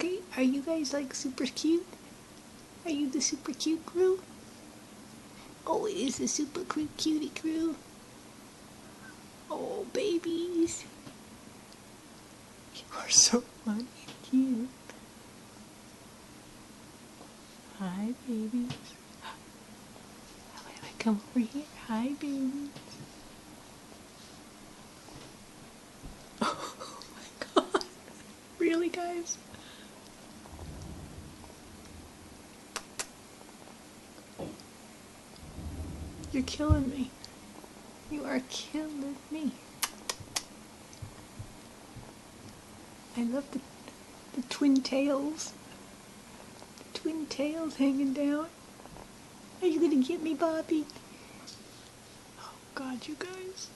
Okay, are you guys like super cute? Are you the super cute crew? Oh, it is the super cute cutie crew. Oh, babies. You are so funny and cute. Hi, babies. How about I come over here? Hi, babies. Oh my god. Really, guys? You're killing me. You are killing me. I love the twin tails. The twin tails hanging down. Are you gonna get me, Bobby? Oh God, you guys.